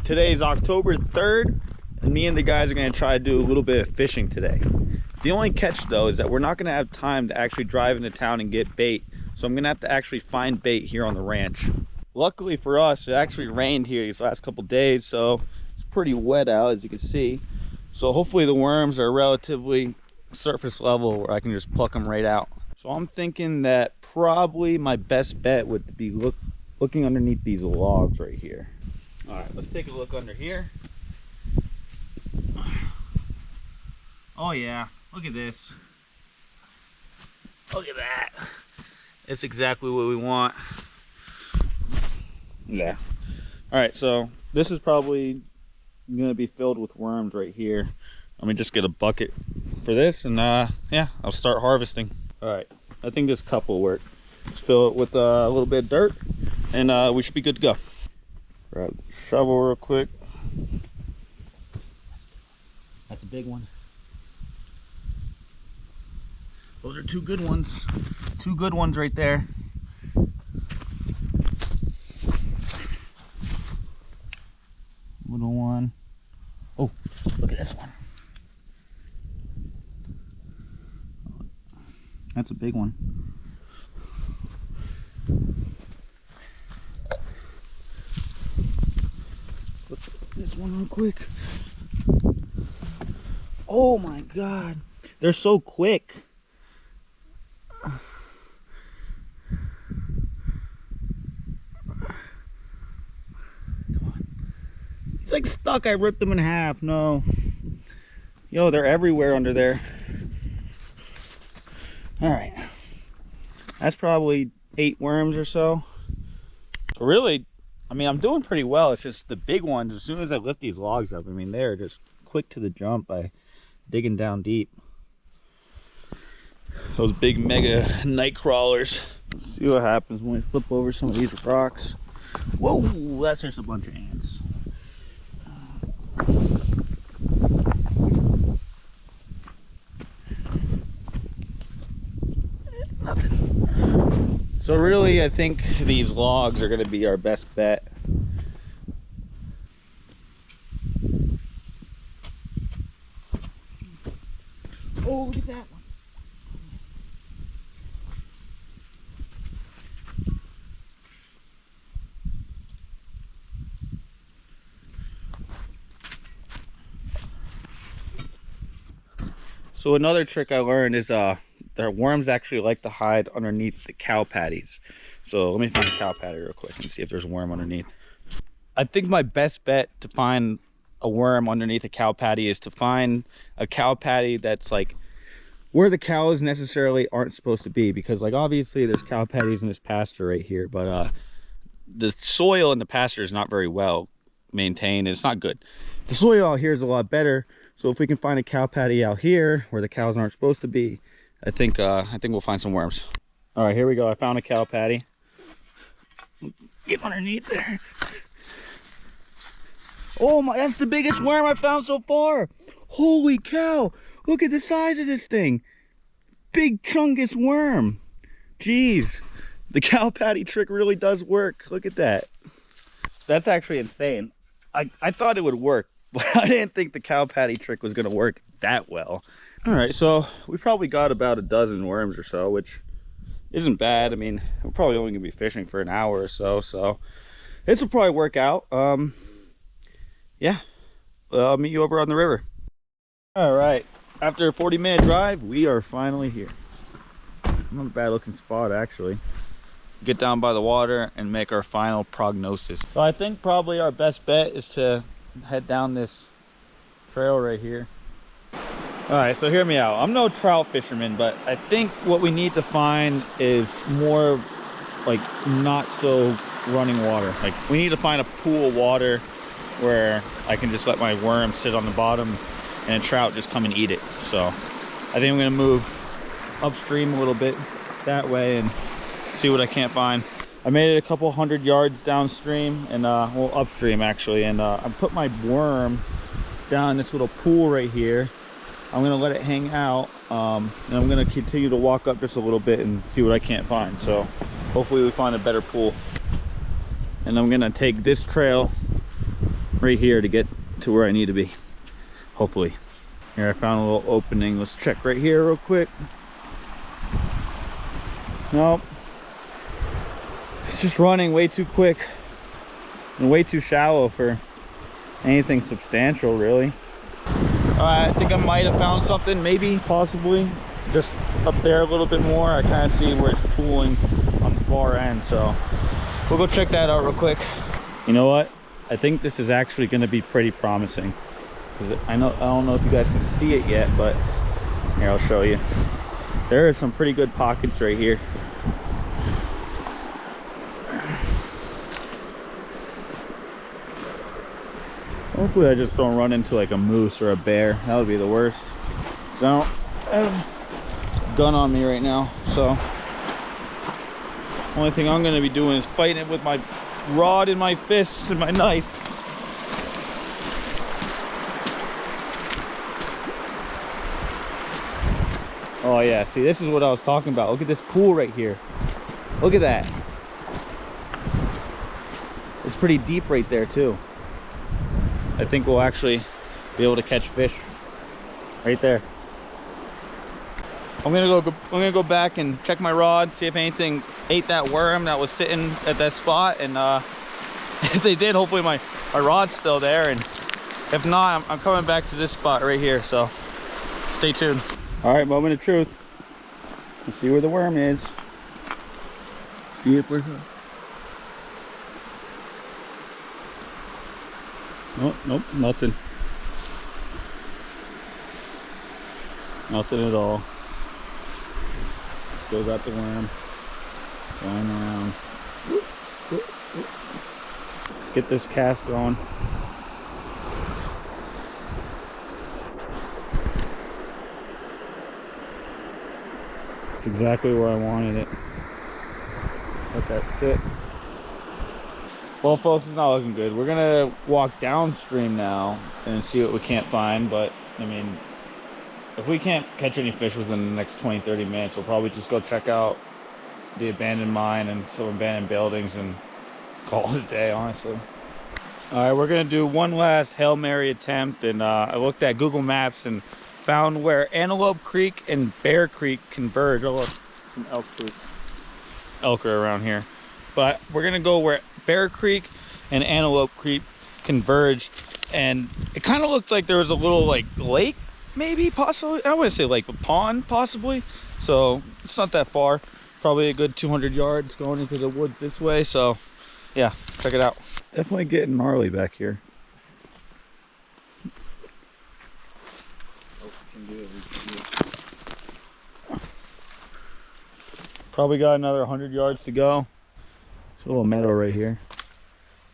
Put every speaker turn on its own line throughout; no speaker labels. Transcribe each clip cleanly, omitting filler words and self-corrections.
Today's October 3rd, and me and the guys are going to try to do a little bit of fishing today. The only catch though is that we're not going to have time to actually drive into town and get bait, so I'm going to have to actually find bait here on the ranch. Luckily for us, it actually rained here these last couple days, so it's pretty wet out, as you can see. So hopefully the worms are relatively surface level where I can just pluck them right out. So I'm thinking that probably my best bet would be looking underneath these logs right here. All right, let's take a look under here. Oh yeah, look at this. Look at that. It's exactly what we want. Yeah. All right, so this is probably gonna be filled with worms right here. Let me just get a bucket for this, and yeah, I'll start harvesting. All right, I think this cup will work. Just fill it with a little bit of dirt, and we should be good to go. Grab the shovel real quick. That's a big one. Those are two good ones. Two good ones right there. Little one. Oh, look at this one. That's a big one. Look at this one real quick. Oh my God, they're so quick. Come on. It's like stuck. I ripped them in half. No. Yo, they're everywhere under there. All right. That's probably 8 worms or so. So really, I mean, I'm doing pretty well. It's just the big ones, as soon as I lift these logs up, I mean, they're just quick to the jump by digging down deep. Those big mega night crawlers. Let's see what happens when we flip over some of these rocks. Whoa, that's just a bunch of ants. Nothing. So really, I think these logs are going to be our best bet. Oh, look at that one. So another trick I learned is their worms actually like to hide underneath the cow patties. So let me find a cow patty real quick and see if there's a worm underneath. I think my best bet to find a worm underneath a cow patty is to find a cow patty that's like where the cows necessarily aren't supposed to be, because like obviously there's cow patties in this pasture right here, but the soil in the pasture is not very well maintained. It's not good. The soil out here is a lot better. So if we can find a cow patty out here where the cows aren't supposed to be, I think we'll find some worms. All right, here we go. I found a cow patty. Get underneath there. Oh my, that's the biggest worm I found so far. Holy cow. Look at the size of this thing. Big chungus worm. Jeez. The cow patty trick really does work. Look at that. That's actually insane. I thought it would work, but I didn't think the cow patty trick was going to work that well. All right, so we probably got about a dozen worms or so, which isn't bad. I mean, we're probably only going to be fishing for an hour or so, so this will probably work out. Yeah, I'll meet you over on the river. All right, after a 40-minute drive, we are finally here. Not a bad looking spot, actually. Get down by the water and make our final prognosis. So I think probably our best bet is to head down this trail right here. All right, so hear me out. I'm no trout fisherman, but I think what we need to find is more like not so running water. Like we need to find a pool of water where I can just let my worm sit on the bottom and a trout just come and eat it. So I think I'm gonna move upstream a little bit that way and see what I can't find. I made it a couple 100 yards downstream and well, upstream actually, and I put my worm down in this little pool right here. I'm gonna let it hang out, and I'm gonna continue to walk up just a little bit and see what I can't find. So hopefully we find a better pool. And I'm gonna take this trail right here to get to where I need to be, hopefully. Here, I found a little opening. Let's check right here real quick. Nope. It's just running way too quick and way too shallow for anything substantial, really. I think I might have found something, maybe, possibly, just up there a little bit more. I kind of see where it's pooling on the far end, so we'll go check that out real quick. You know what? I think this is actually going to be pretty promising, because I don't know if you guys can see it yet, but here, I'll show you. There are some pretty good pockets right here. Hopefully I just don't run into like a moose or a bear. That would be the worst. I have a gun on me right now, so only thing I'm going to be doing is fighting it with my rod in my fists and my knife. Oh yeah, see, this is what I was talking about. Look at this pool right here. Look at that. It's pretty deep right there too. I think we'll actually be able to catch fish right there. I'm gonna go back and check my rod, see if anything ate that worm that was sitting at that spot, and if they did, hopefully my rod's still there, and if not, I'm coming back to this spot right here, so stay tuned. All right, moment of truth. Let's see where the worm is. See if we're... Oh, nope, nothing. Nothing at all. Still got the worm going around. Get this cast going. It's exactly where I wanted it. Let that sit. Well, folks, it's not looking good. We're gonna walk downstream now and see what we can't find, but I mean, if we can't catch any fish within the next 20-30 minutes, we'll probably just go check out the abandoned mine and some abandoned buildings and call it a day, honestly. All right, we're gonna do one last Hail Mary attempt, and I looked at Google Maps and found where Antelope Creek and Bear Creek converge. Oh look, some elk are around here. But we're gonna go where Bear Creek and Antelope Creek converge, and it kind of looked like there was a little like lake, maybe, possibly. I wouldn't say like a pond, possibly. So it's not that far. Probably a good 200 yards going into the woods this way. So yeah, check it out. Definitely getting gnarly back here. Probably got another 100 yards to go. There's a little meadow right here.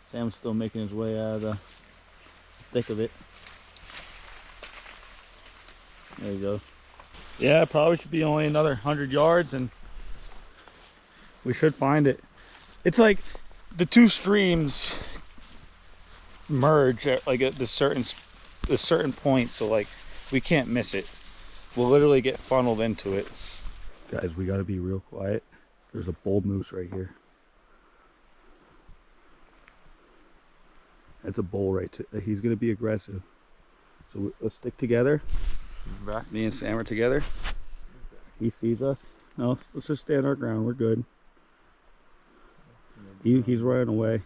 Sam's still making his way out of the thick of it. There you go. Yeah, probably should be only another 100 yards and we should find it. It's like the two streams merge at like at this certain point, so like we can't miss it. We'll literally get funneled into it. Guys, we gotta be real quiet. There's a bull moose right here. That's a bull right there. He's gonna be aggressive. So let's stick together. Me and Sam are together. He sees us. No, let's just stand our ground. We're good. He's running away.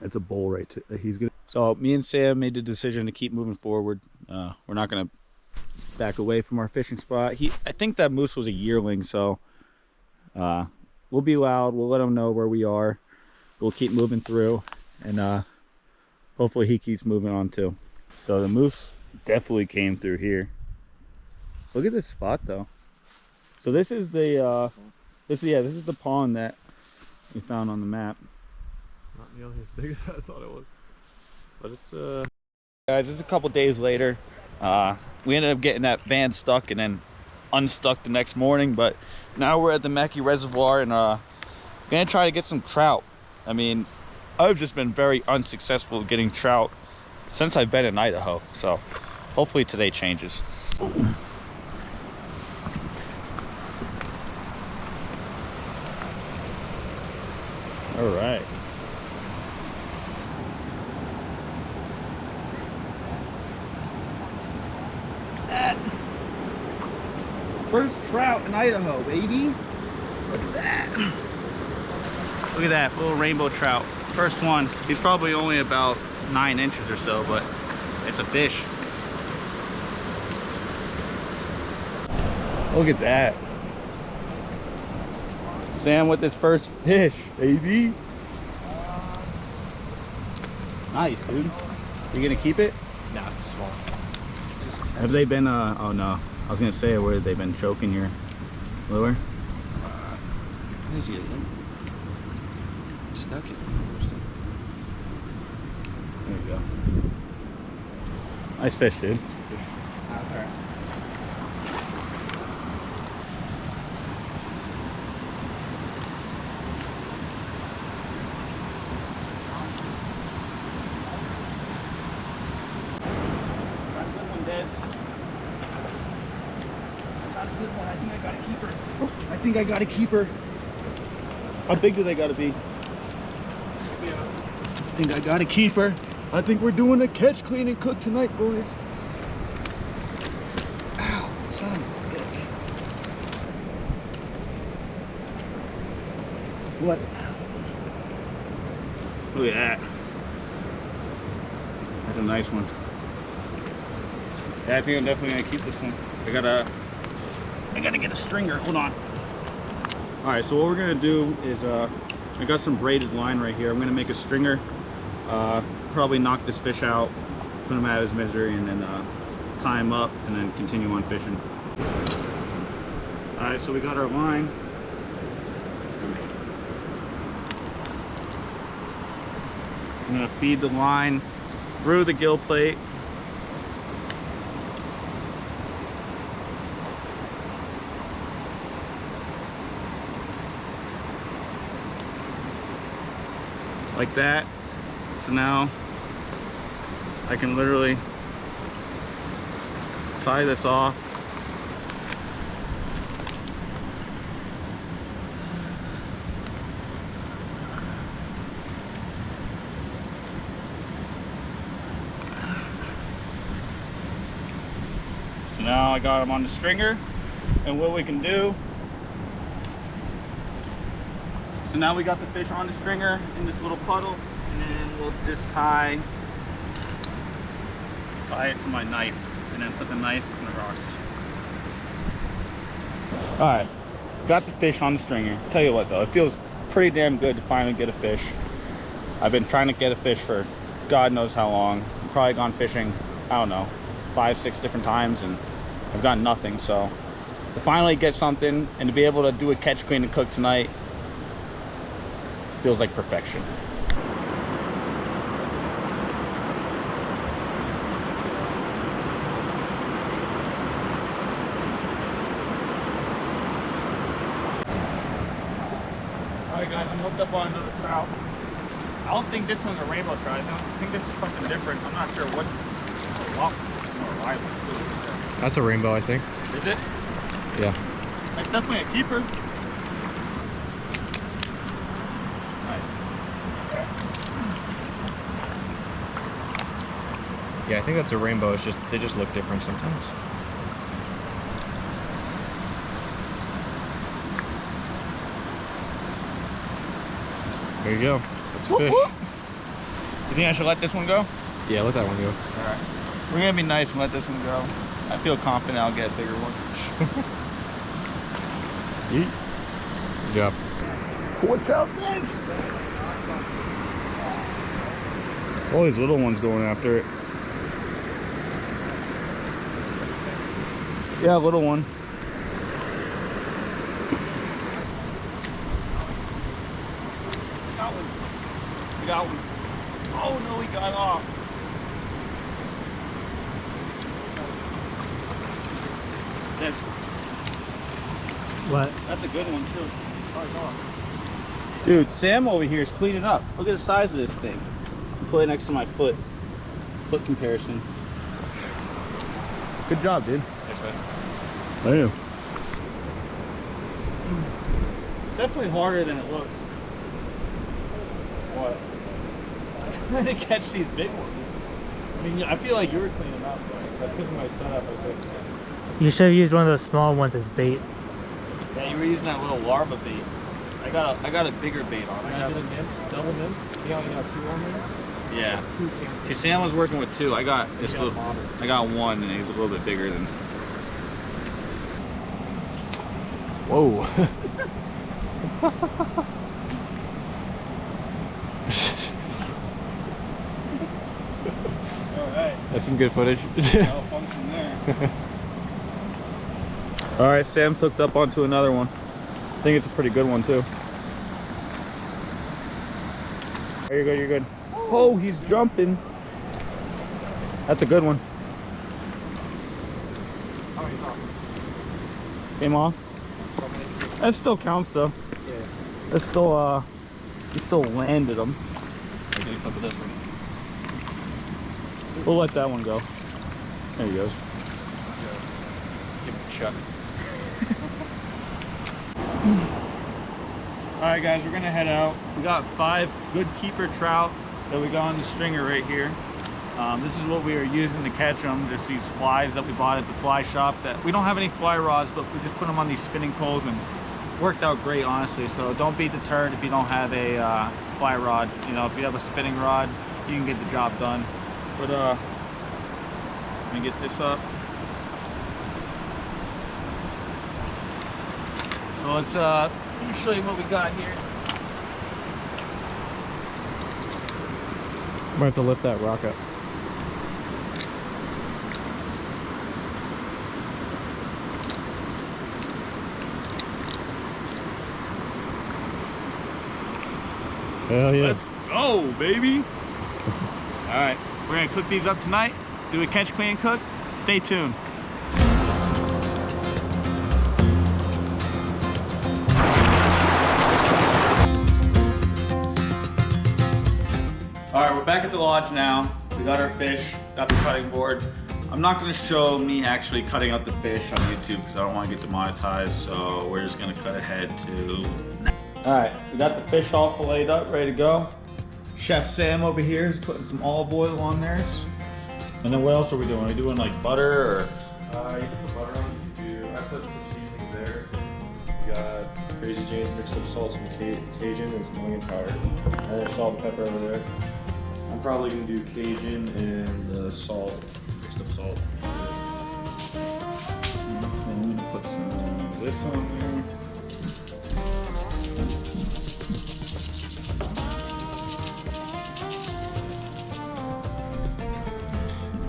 That's a bull right there. He's gonna. So me and Sam made the decision to keep moving forward. We're not gonna back away from our fishing spot. I think that moose was a yearling, so we'll be loud. We'll let him know where we are. We'll keep moving through, and hopefully he keeps moving on too. So the moose definitely came through here. Look at this spot though. So this is the this is the pond that we found on the map.
Not nearly as big as I thought it was, but it's
Guys, it's a couple days later. We ended up getting that van stuck and then unstuck the next morning, but now we're at the Mackey Reservoir and gonna try to get some trout. I mean, I've just been very unsuccessful getting trout since I've been in Idaho, so hopefully today changes. All right. First trout in Idaho, baby. Look at that. Look at that little rainbow trout. First one. He's probably only about 9 inches or so, but it's a fish. Look at that. Sam with his first fish, baby. Nice, dude. You gonna keep it?
Nah, it's too small.
Have they been, oh no. I was gonna say, where they've been choking your lure?
Is he stuck it?
There you go. Nice fish, dude.
Okay.
I think I got a keeper. How big do they gotta be? I think I got a keeper. I think we're doing a catch, clean, and cook tonight, boys. Ow, son of a bitch. What? Look at that. That's a nice one. Yeah, I think I'm definitely gonna keep this one. I gotta get a stringer. Hold on. All right, so what we're gonna do is I got some braided line right here. I'm gonna make a stringer. Probably knock this fish out, put him out of his misery, and then tie him up, and then continue on fishing. All right, so we got our line. I'm gonna feed the line through the gill plate. Like that. So now I can literally tie this off. So now I got him on the stringer, and what we can do, so now we got the fish on the stringer in this little puddle, and then we'll just tie it to my knife, and then put the knife in the rocks. All right, got the fish on the stringer. Tell you what though, it feels pretty damn good to finally get a fish. I've been trying to get a fish for God knows how long. I've probably gone fishing, I don't know, 5, 6 different times, and I've gotten nothing. So to finally get something and to be able to do a catch, clean, and cook tonight feels like perfection. Alright guys, I'm hooked up on another trout. I don't think this one's a rainbow trout. I think this is something different. I'm not sure what.
That's a rainbow, I think.
Is it?
Yeah.
That's definitely a keeper.
Yeah, I think that's a rainbow. It's just they just look different sometimes. There you go. That's a fish.
You think I should let this one go?
Yeah, let that one go.
Alright. We're gonna be nice and let this one go. I feel confident I'll get a bigger one.
Yeet. Good job.
What's out this? All these little ones going after it. Yeah, little one. Got one. We got one. Oh no, he got off. That's
What?
That's a good one too. Car's off. Dude, Sam over here is cleaning up. Look at the size of this thing. Put it next to my foot. Foot comparison. Good job, dude.
Thanks, man.
Thank you. It's definitely harder than it looks.
What?
Trying to catch these big ones. I mean, I feel like you were cleaning up, but
That's because of my setup, I think.
You should have used one of those small ones as bait.
yeah, you were using that little larva bait. I got a bigger bait on.
I got the nymph, double nymph. See how you have 2 on there?
Yeah.
2 chances.
See, Sam was working with 2. I got this
You got
little.
modern.
I got 1, and he's a little bit bigger than.
Whoa.
All right.
That's some good footage.
No function there. All right, Sam's hooked up onto another one. I think it's a pretty good one too. There you go, you're good. Oh, he's jumping. That's a good one.
Oh, he's off.
Came off. That still counts though.
Yeah.
That's still he still landed him.
We're gonna flip this one.
We'll let that one go. There he goes.
Give it a shot.
Alright guys, we're gonna head out. We got 5 good keeper trout that we got on the stringer right here. This is what we are using to catch them. Just these flies that we bought at the fly shop. That we don't have any fly rods, but we just put them on these spinning poles and worked out great, honestly. So don't be deterred if you don't have a fly rod. You know, if you have a spinning rod, you can get the job done. But let me get this up. So let's let me show you what we got here.
I'm going to have to lift that rock up. Hell yeah.
Let's go, baby. All right, we're gonna cook these up tonight. Do a catch, clean, and cook. Stay tuned. All right, we're back at the lodge now. We got our fish, got the cutting board. I'm not gonna show me actually cutting up the fish on YouTube because I don't want to get demonetized, so we're just gonna cut ahead to... All right, we got the fish all filleted up, ready to go. Chef Sam over here is putting some olive oil on theirs. And then what else are we doing? Are we doing like butter or?
You can put butter on. I put some seasonings there. We got Crazy Jane's mixed up salt, some Cajun, and some onion powder. And then salt and pepper over there. I'm probably gonna do Cajun and salt, mixed up salt.
I'm gonna put some of this on there.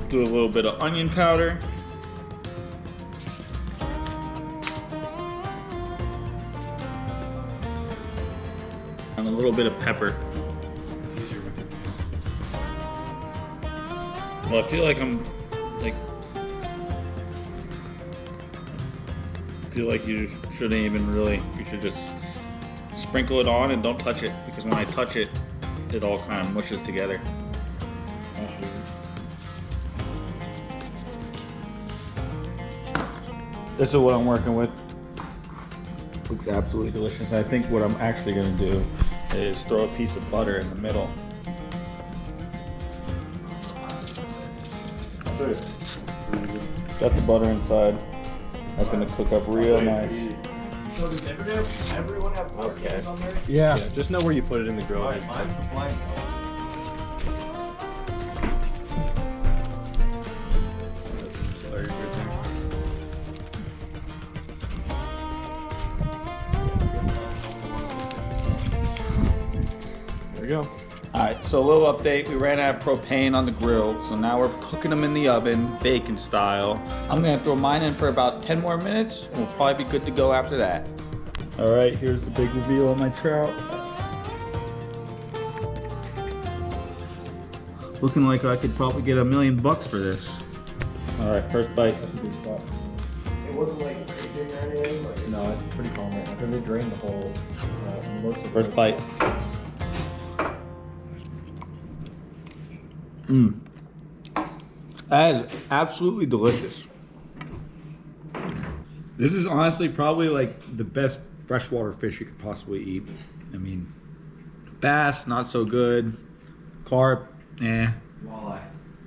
Do a little bit of onion powder. And a little bit of pepper.
It's easier with your hands.
Well, I feel like I'm like. I feel like you shouldn't even really. You should just sprinkle it on and don't touch it, because when I touch it, it all kind of mushes together. This is what I'm working with. Looks absolutely delicious. I think what I'm actually gonna do is throw a piece of butter in the middle. Got the butter inside. That's gonna cook up real nice.
So does everyone have butter on there?
Yeah. Just know where you put it in the grill.
Mine's the blank.
There we go.
Alright, so a little update. We ran out of propane on the grill, so now we're cooking them in the oven, bacon style. I'm gonna throw mine in for about 10 more minutes, and we'll probably be good to go after that. Alright, here's the big reveal on my trout. Looking like I could probably get $1 million for this. Alright, first bite.
That's a good spot. It wasn't like raging or anything. Like, no, it's pretty calm right now. Because they drained the whole, most of
First bite. Mmm. That is absolutely delicious. This is honestly probably like the best freshwater fish you could possibly eat. I mean, Bass, not so good. Carp, eh.
Walleye.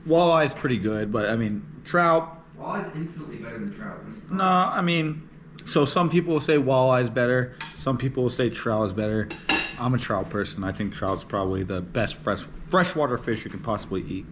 Walleye's pretty good, but I mean, trout.
Walleye's infinitely better than trout. What are you talking
No, I mean, so some people will say walleye is better. Some people will say trout is better. I'm a trout person. I think trout's probably the best freshwater fish you can possibly eat.